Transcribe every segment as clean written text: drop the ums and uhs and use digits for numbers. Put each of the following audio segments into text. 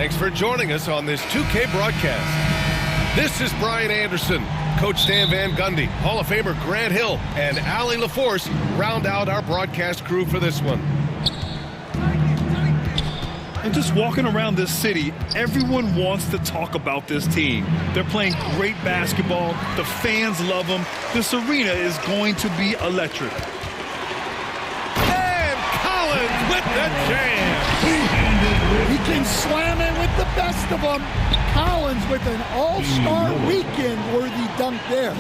Thanks for joining us on this 2K broadcast. This is Brian Anderson. Coach Stan Van Gundy, Hall of Famer Grant Hill, and Allie LaForce round out our broadcast crew for this one. And just walking around this city, everyone wants to talk about this team. They're playing great basketball. The fans love them. This arena is going to be electric. And Collins with the jam. He can slam it with the best of them. Collins with an all-star weekend-worthy dunk there.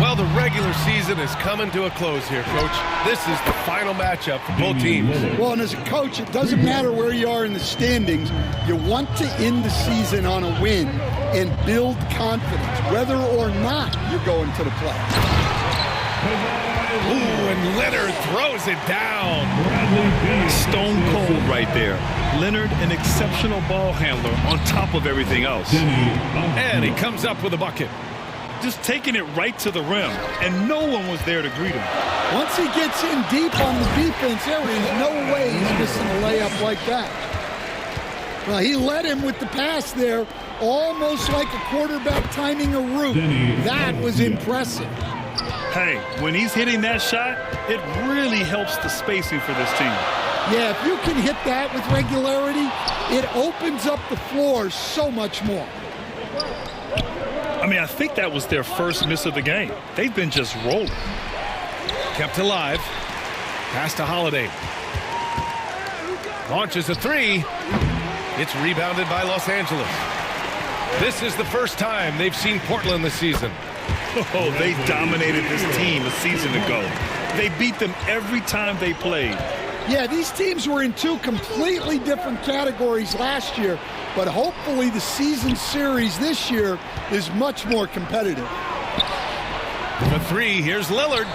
Well, the regular season is coming to a close here, Coach. This is the final matchup for both teams. Well, and as a coach, it doesn't matter where you are in the standings. You want to end the season on a win and build confidence, whether or not you're going to the playoffs. Ooh, and Leonard throws it down. Stone cold right there. Leonard, an exceptional ball handler on top of everything else. And he comes up with a bucket. Just taking it right to the rim, and no one was there to greet him. Once he gets in deep on the defense, there is no way he's missing a layup like that. Well, he led him with the pass there, almost like a quarterback timing a route. That was impressive. Hey, when he's hitting that shot, it really helps the spacing for this team. Yeah, if you can hit that with regularity, it opens up the floor so much more. I mean, I think that was their first miss of the game. They've been just rolling. Kept alive. Pass to Holiday. Launches a three. It's rebounded by Los Angeles. This is the first time they've seen Portland this season. Oh, they dominated this team a season ago. They beat them every time they played. Yeah, these teams were in two completely different categories last year, but hopefully the season series this year is much more competitive. For three, here's Lillard.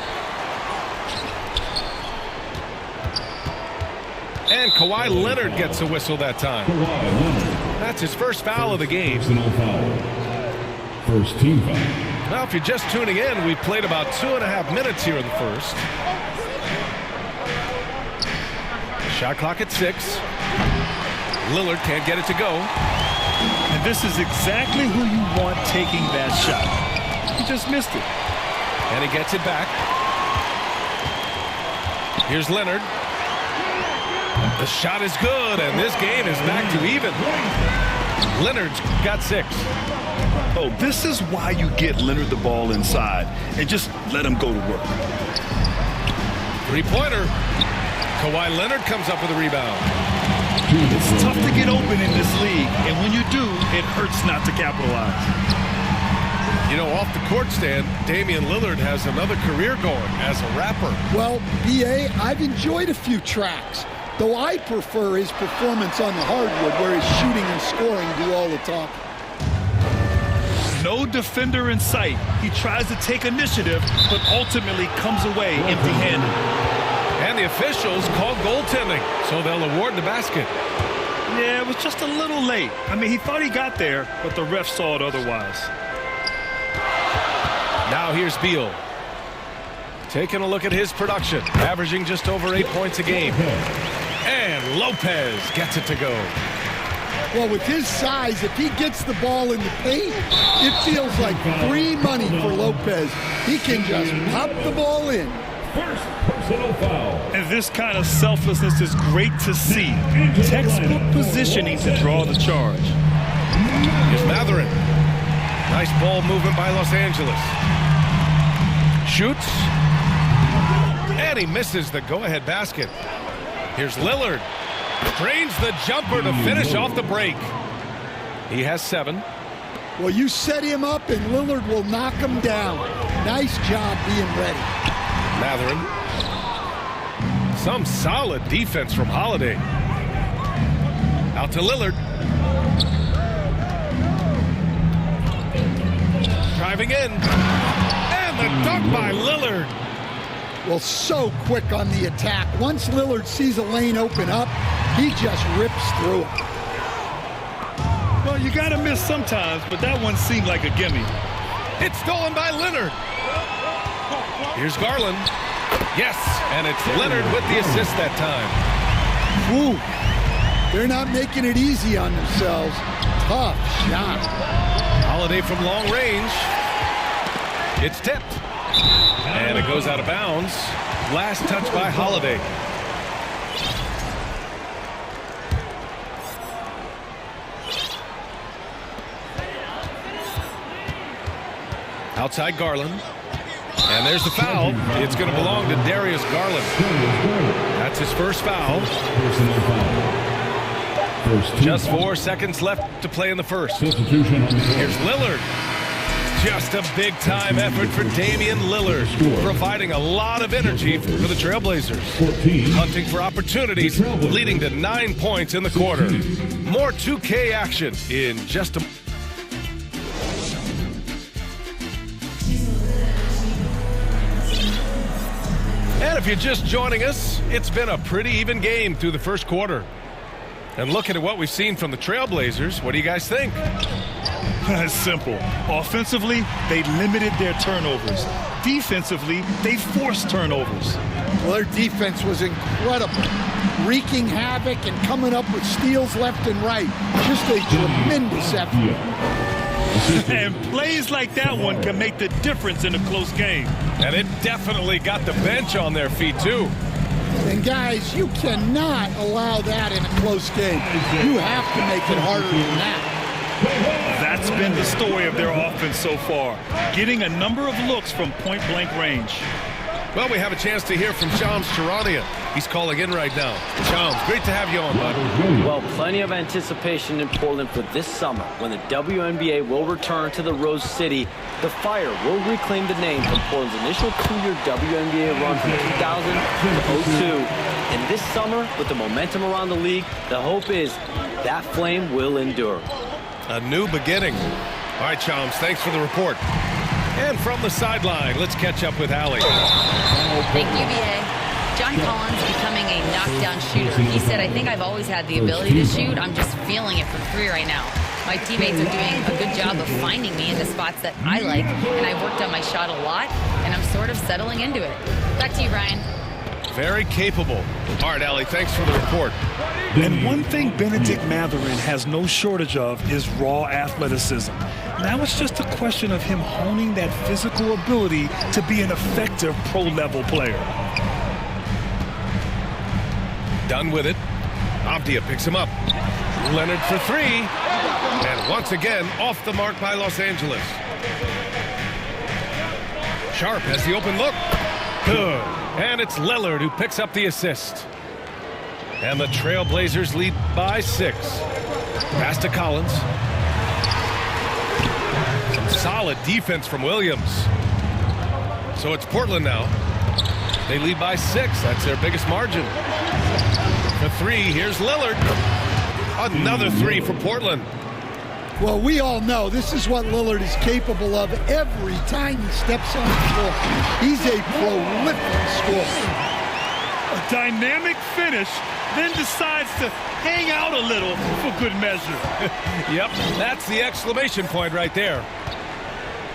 And Kawhi Leonard gets a whistle that time. That's his first foul of the game. First team foul. Well, if you're just tuning in, we've played about 2.5 minutes here in the first. Shot clock at 6. Lillard can't get it to go. And this is exactly who you want taking that shot. He just missed it. And he gets it back. Here's Leonard. The shot is good, and this game is back to even. Leonard's got 6. Oh, this is why you get Leonard the ball inside and just let him go to work. Three-pointer. Kawhi Leonard comes up with a rebound. It's tough to get open in this league, and when you do, it hurts not to capitalize. You know, off the court stand, Damian Lillard has another career going as a rapper. Well, B.A., I've enjoyed a few tracks, though I prefer his performance on the hardwood where his shooting and scoring do all the talking. No defender in sight. He tries to take initiative, but ultimately comes away empty-handed. And the officials call goaltending, so they'll award the basket. Yeah, it was just a little late. I mean, he thought he got there, but the ref saw it otherwise. Now here's Beal. Taking a look at his production, averaging just over 8 points a game. And Lopez gets it to go. Well, with his size, if he gets the ball in the paint, it feels like free money for Lopez. He can just pop the ball in. First personal foul. And this kind of selflessness is great to see. Textbook positioning to draw the charge. Here's Matherin. Nice ball movement by Los Angeles. Shoots. And he misses the go-ahead basket. Here's Lillard. Drains the jumper to finish off the break. He has 7. Well, you set him up and Lillard will knock him down. Nice job being ready. Matherin. Some solid defense from Holiday. Out to Lillard. Driving in. And the dunk by Lillard. Well, so quick on the attack. Once Lillard sees a lane open up, he just rips through it. Well, you got to miss sometimes, but that one seemed like a gimme. It's stolen by Leonard. Here's Garland. Yes, and it's Leonard with the assist that time. Ooh. They're not making it easy on themselves. Tough shot. Holiday from long range. It's tipped. And it goes out of bounds. Last touch by Holiday. Outside Garland. And there's the foul. It's going to belong to Darius Garland. That's his first foul. Just 4 seconds left to play in the first. Here's Lillard. Just a big-time effort for Damian Lillard, providing a lot of energy for the Trailblazers. Hunting for opportunities, leading to 9 points in the quarter. More 2K action in just a... And if you're just joining us, it's been a pretty even game through the first quarter. And looking at what we've seen from the Trailblazers, what do you guys think? It's simple. Offensively, they limited their turnovers. Defensively, they forced turnovers. Well, their defense was incredible, wreaking havoc and coming up with steals left and right. Just a tremendous effort. And plays like that one can make the difference in a close game. And it definitely got the bench on their feet, too. And, guys, you cannot allow that in a close game. You have to make it harder than that. That's been the story of their offense so far, getting a number of looks from point-blank range. Well, we have a chance to hear from Shams Charania. He's calling in right now. Shams, great to have you on, bud. Well, plenty of anticipation in Portland for this summer when the WNBA will return to the Rose City. The Fire will reclaim the name from Portland's initial 2-year WNBA run from 2000 to 02. And this summer, with the momentum around the league, the hope is that flame will endure. A new beginning. All right, Shams, thanks for the report. And from the sideline, let's catch up with Allie. Thank you, BA. John Collins becoming a knockdown shooter. He said, I think I've always had the ability to shoot. I'm just feeling it from 3 right now. My teammates are doing a good job of finding me in the spots that I like, and I've worked on my shot a lot, and I'm sort of settling into it. Back to you, Brian. Very capable. All right, Allie, thanks for the report. And one thing Benedict Mathurin has no shortage of is raw athleticism. Now it's just a question of him honing that physical ability to be an effective pro-level player. Done with it. Avdia picks him up. Leonard for 3. And once again, off the mark by Los Angeles. Sharp has the open look. Good. And it's Lillard who picks up the assist. And the Trailblazers lead by 6. Pass to Collins. Some solid defense from Williams. So it's Portland now. They lead by 6. That's their biggest margin. For 3, here's Lillard. Another 3 for Portland. Well, we all know this is what Lillard is capable of every time he steps on the floor. He's a prolific scorer. A dynamic finish, then decides to hang out a little for good measure. Yep, that's the exclamation point right there.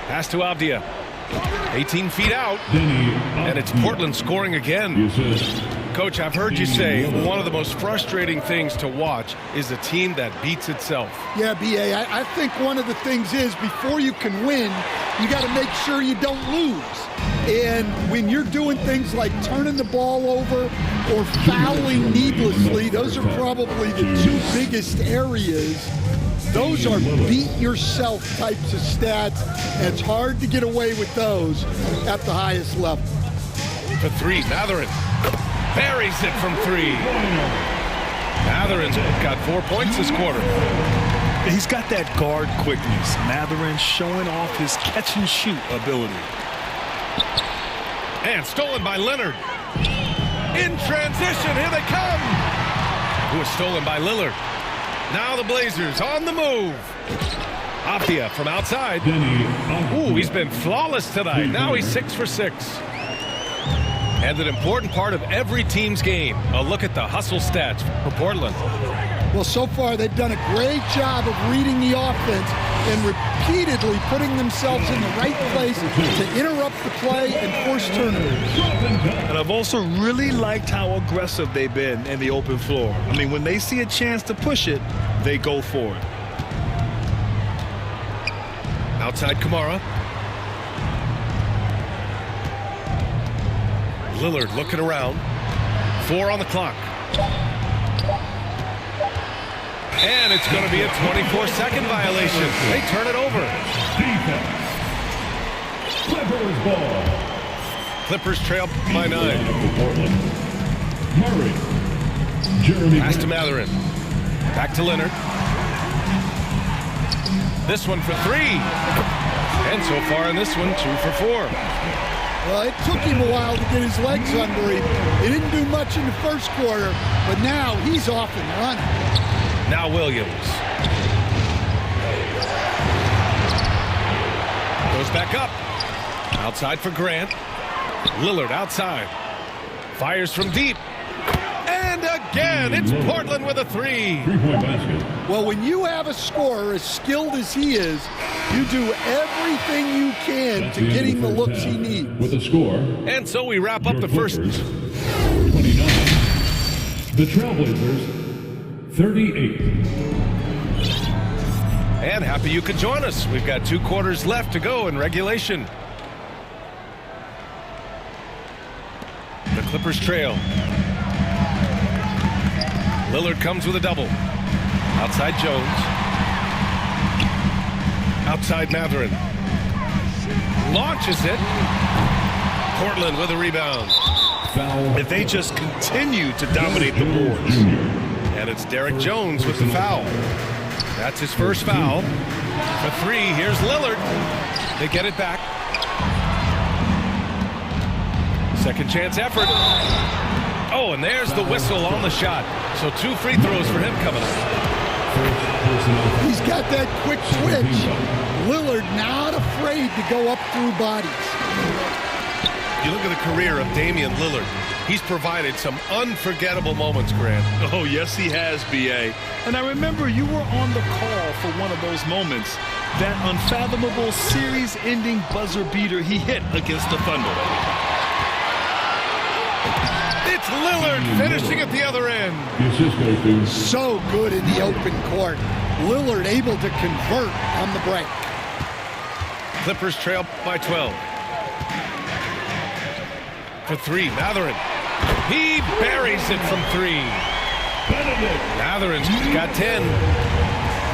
Pass to Avdia. 18 feet out, and it's Portland scoring again. Coach, I've heard you say one of the most frustrating things to watch is a team that beats itself. Yeah, B.A., I think one of the things is before you can win, you got to make sure you don't lose. And when you're doing things like turning the ball over or fouling needlessly, those are probably the 2 biggest areas. Those are beat-yourself types of stats, and it's hard to get away with those at the highest level. For 3, Mathurin buries it from 3. Mathurin's got 4 points this quarter. He's got that guard quickness. Mathurin showing off his catch-and-shoot ability. And stolen by Leonard. In transition, here they come. Who was stolen by Lillard. Now the Blazers on the move. Avdia from outside. Ooh, he's been flawless tonight. Now he's 6 for 6. And an important part of every team's game. A look at the hustle stats for Portland. Well, so far they've done a great job of reading the offense and repeatedly putting themselves in the right place to interrupt the play and force turnovers. And I've also really liked how aggressive they've been in the open floor. I mean, when they see a chance to push it, they go for it. Outside Kamara. Lillard looking around. 4 on the clock. And it's going to be a 24-second violation. They turn it over. Clippers ball. Clippers trail by 9. Murray. Jeremy. Pass to Mathurin. Back to Leonard. This one for 3. And so far in this one, 2 for 4. Well, it took him a while to get his legs under him. He didn't do much in the first quarter, but now he's off and running. Now Williams. Goes back up. Outside for Grant. Lillard outside. Fires from deep. And again, it's Portland with a 3. Three-point basket. Well, when you have a scorer as skilled as he is, you do everything you can That's to the get end him of the first looks he half. needs. With a score. And so we wrap up your the first. Clippers, 29. The Trailblazers, 38. And happy you could join us. We've got 2 quarters left to go in regulation. The Clippers trail. Lillard comes with a double. Outside Jones. Outside Mathurin. Launches it. Portland with a rebound. Foul. If they just continue to dominate the boards. And it's Derek Jones with the foul. That's his first foul. For 3, here's Lillard. They get it back. Second chance effort. Oh, and there's the whistle on the shot. So 2 free throws for him coming up. He's got that quick twitch. Lillard not afraid to go up through bodies. You look at the career of Damian Lillard. He's provided some unforgettable moments, Grant. Oh, yes, he has, B.A. And I remember you were on the call for one of those moments. That unfathomable series-ending buzzer beater he hit against the Thunder. It's Lillard finishing at the other end. The assist goes to So good in the open court. Lillard able to convert on the break. Clippers trail by 12. For 3, Mathurin. He buries it from 3. Mathurin's got 10.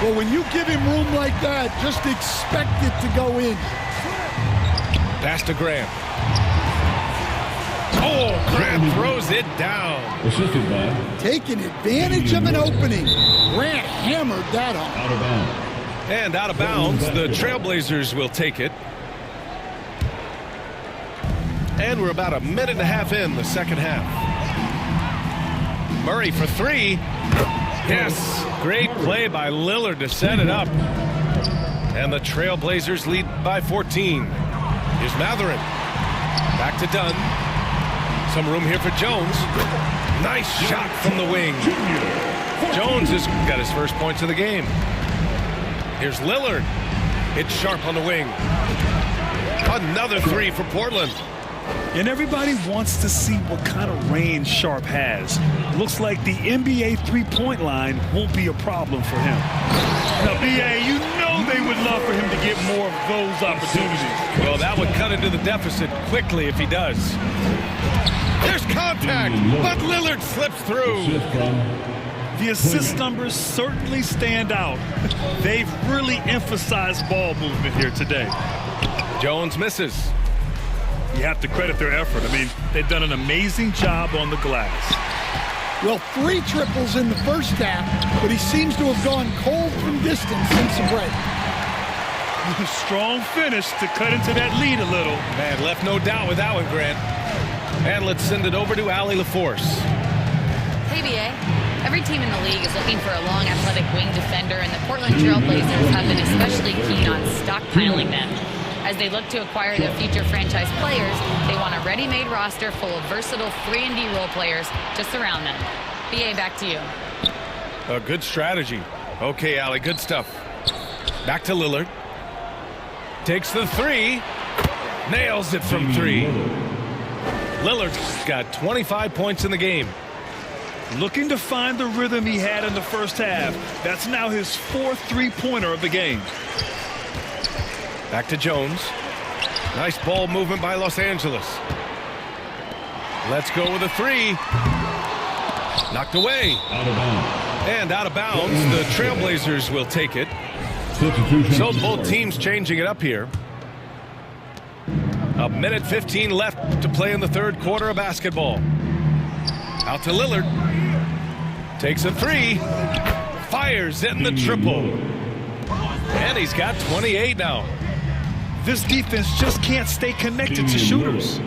Well, when you give him room like that, just expect it to go in. Pass to Grant. Oh, Grant throws it down. assisted by Taking advantage of an opening. Grant hammered that home. out of bounds. And out of bounds, the Trailblazers will take it. And we're about a minute and a half in the second half. Murray for 3. Yes, great play by Lillard to set it up. And the Trailblazers lead by 14. Here's Mathurin. Back to Dunn. Some room here for Jones. Nice shot from the wing. Jones has got his first points of the game. Here's Lillard. It's Sharp on the wing. Another 3 for Portland. And everybody wants to see what kind of range Sharp has. Looks like the NBA three-point line won't be a problem for him. Now, B.A., you know they would love for him to get more of those opportunities. Well, that would cut into the deficit quickly if he does. There's contact, but Lillard slips through. Assist from The assist numbers certainly stand out. They've really emphasized ball movement here today. Jones misses. You have to credit their effort. I mean, they've done an amazing job on the glass. Well, 3 triples in the first half, but he seems to have gone cold from distance since the break. Strong finish to cut into that lead a little. Man, left no doubt with that one, Grant. And let's send it over to Allie LaForce. Hey, BA. Every team in the league is looking for a long, athletic wing defender, and the Portland Trailblazers have been especially keen on stockpiling them. As they look to acquire their future franchise players, they want a ready-made roster full of versatile 3-and-D role players to surround them. BA, back to you. A good strategy. Okay, Allie, good stuff. Back to Lillard. Takes the three. Nails it from three. Lillard's got 25 points in the game. Looking to find the rhythm he had in the first half. That's now his fourth three-pointer of the game. Back to Jones. Nice ball movement by Los Angeles. Let's go with a three. Knocked away. Out of bounds. And out of bounds. The Trailblazers will take it. Substitution So on the both floor. teams changing it up here. A minute 15 left to play in the third quarter of basketball. Out to Lillard. Takes a three. Fires in the triple. And he's got 28 now. This defense just can't stay connected to shooters.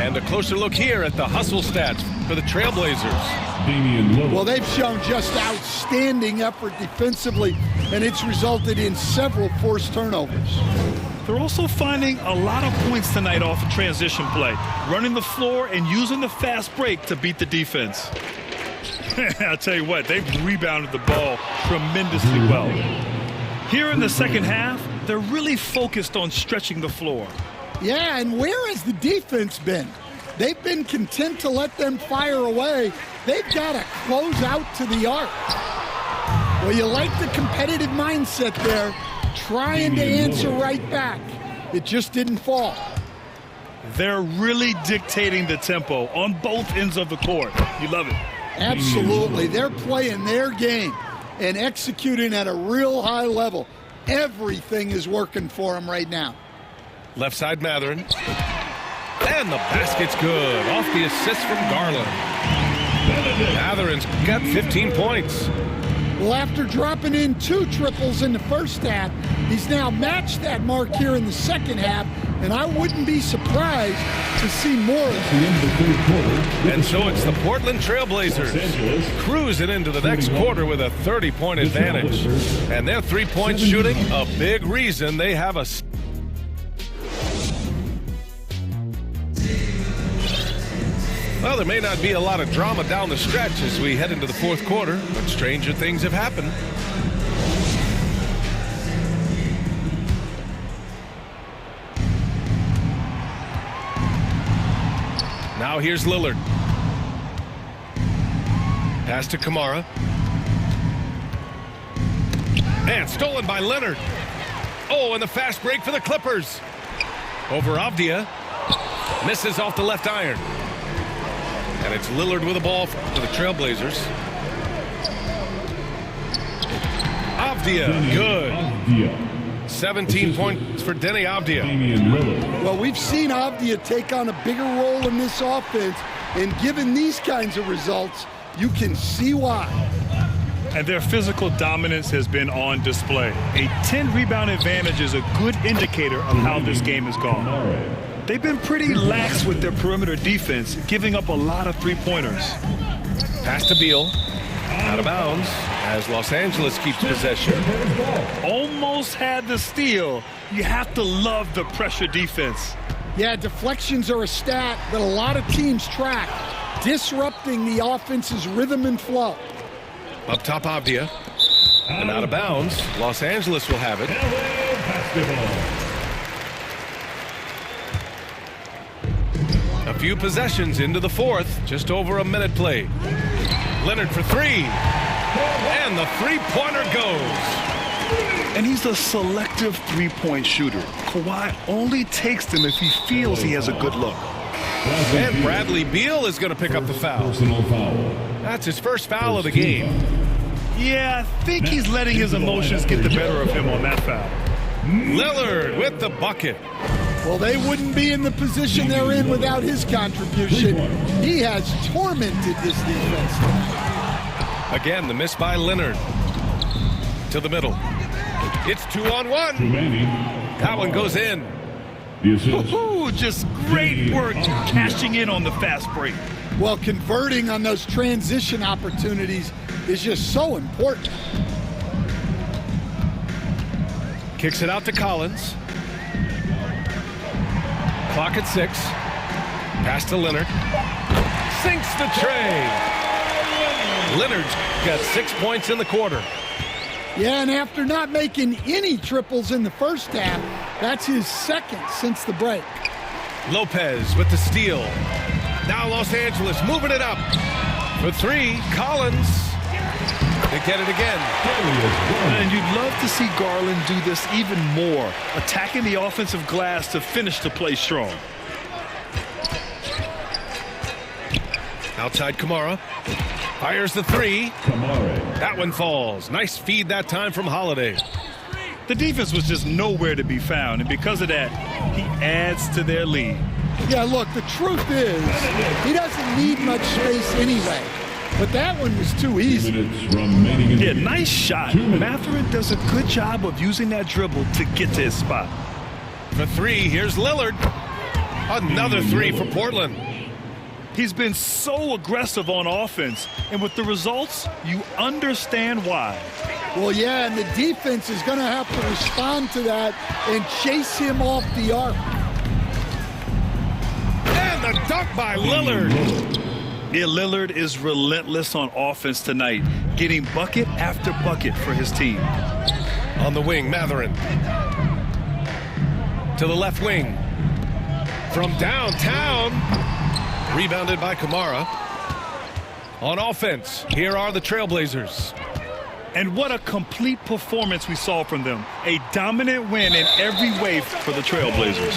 And a closer look here at the hustle stats for the Trailblazers. Damian Lillard. Well, they've shown just outstanding effort defensively, and it's resulted in several forced turnovers. They're also finding a lot of points tonight off of transition play, running the floor and using the fast break to beat the defense. I'll tell you what, they've rebounded the ball tremendously well. Here in the second half, they're really focused on stretching the floor. Yeah, and where has the defense been? They've been content to let them fire away. They've got to close out to the arc. Well, you like the competitive mindset there, trying to answer right back. It just didn't fall. They're really dictating the tempo on both ends of the court. You love it. Absolutely. They're playing their game and executing at a real high level. Everything is working for them right now. Left side Matherin. And the basket's good. Off the assist from Garland. Matherin's got 15 points. Well, after dropping in 2 triples in the first half, he's now matched that mark here in the second half, and I wouldn't be surprised to see more of The end of the third quarter. And so it's the Portland Trailblazers cruising into the next quarter with a 30-point advantage. And their three-point shooting, a big reason they have a... Well, there may not be a lot of drama down the stretch as we head into the fourth quarter, but stranger things have happened. Now here's Lillard. Pass to Kamara. And stolen by Leonard. Oh, and the fast break for the Clippers. Over Avdia. Misses off the left iron. And it's Lillard with the ball for the Trailblazers. Avdia, good. Avdia. 17 points for Denny Avdia. Damian Lillard. Well, we've seen Avdia take on a bigger role in this offense, and given these kinds of results, you can see why. And their physical dominance has been on display. A 10-rebound advantage is a good indicator of how this game has gone. They've been pretty lax with their perimeter defense, giving up a lot of three-pointers. Pass to Beal. Out of bounds as Los Angeles keeps possession. Almost had the steal. You have to love the pressure defense. Yeah, deflections are a stat that a lot of teams track, disrupting the offense's rhythm and flow. Up top, Avdia. And out of bounds. Los Angeles will have it. A few possessions into the fourth. Just over a minute played. Leonard for three. And the three-pointer goes. And he's a selective three-point shooter. Kawhi only takes them if he feels he has a good look. And Bradley Beal is going to pick up the foul. Personal foul. That's his first foul of the game. Yeah, I think he's letting his emotions get the better of him on that foul. Lillard with the bucket. Well, they wouldn't be in the position they're in without his contribution. He has tormented this defense tonight. Again, the miss by Leonard. To the middle. It's 2-on-1. Remaining. That one goes in. The assist. Ooh, just great work cashing in on the fast break. Well, converting on those transition opportunities is just so important. Kicks it out to Collins. Clock at 6. Pass to Leonard. Sinks the tray. Lillard's got 6 points in the quarter. Yeah, and after not making any triples in the first half, that's his second since the break. Lopez with the steal. Now Los Angeles moving it up. For three, Collins. They get it again. And you'd love to see Garland do this even more, attacking the offensive glass to finish the play strong. Outside Kamara. Fires the three. That one falls. Nice feed that time from Holiday. The defense was just nowhere to be found, and because of that, he adds to their lead. Yeah, look, the truth is, he doesn't need much space anyway. But that one was too easy. Yeah, nice shot. Mathurin does a good job of using that dribble to get to his spot. For three, here's Lillard. Another three for Portland. He's been so aggressive on offense, and with the results, you understand why. Well, yeah, and the defense is going to have to respond to that and chase him off the arc. And the dunk by Lillard. Yeah, Lillard is relentless on offense tonight, getting bucket after bucket for his team. On the wing, Mathurin. To the left wing. From downtown. Rebounded by Kamara. On offense, here are the Trailblazers. And what a complete performance we saw from them. A dominant win in every way for the Trailblazers.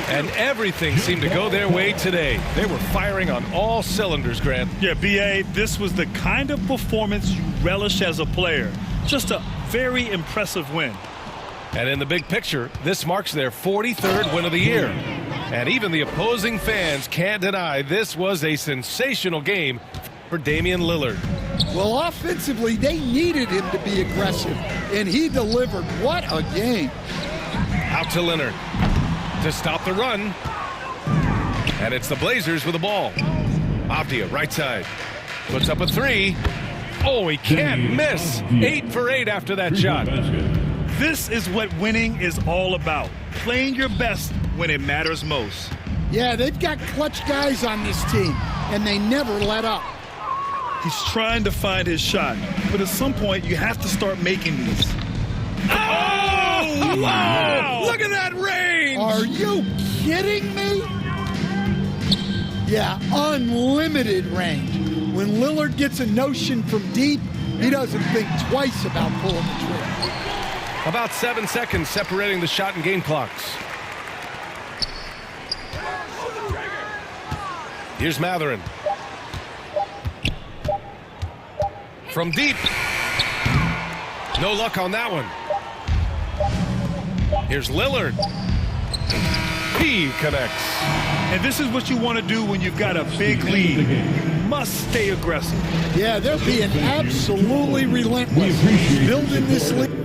And everything seemed to go their way today. They were firing on all cylinders, Grant. Yeah, B.A., this was the kind of performance you relish as a player. Just a very impressive win. And in the big picture, this marks their 43rd win of the year. And even the opposing fans can't deny this was a sensational game for Damian Lillard. Well, offensively, they needed him to be aggressive, and he delivered. What a game. Out to Leonard to stop the run. And it's the Blazers with the ball. Avdia, right side. Puts up a three. Oh, he can't miss. 8 for 8 after that shot. This is what winning is all about. Playing your best when it matters most. Yeah, they've got clutch guys on this team, and they never let up. He's trying to find his shot, but at some point you have to start making these. Oh! Wow! Look at that range! Are you kidding me? Yeah, unlimited range. When Lillard gets a notion from deep, he doesn't think twice about pulling the trigger. About 7 seconds separating the shot and game clocks. Here's Mathurin. From deep. No luck on that one. Here's Lillard. He connects. And this is what you want to do when you've got a big lead. You must stay aggressive. Yeah, they're being absolutely relentless, building this lead.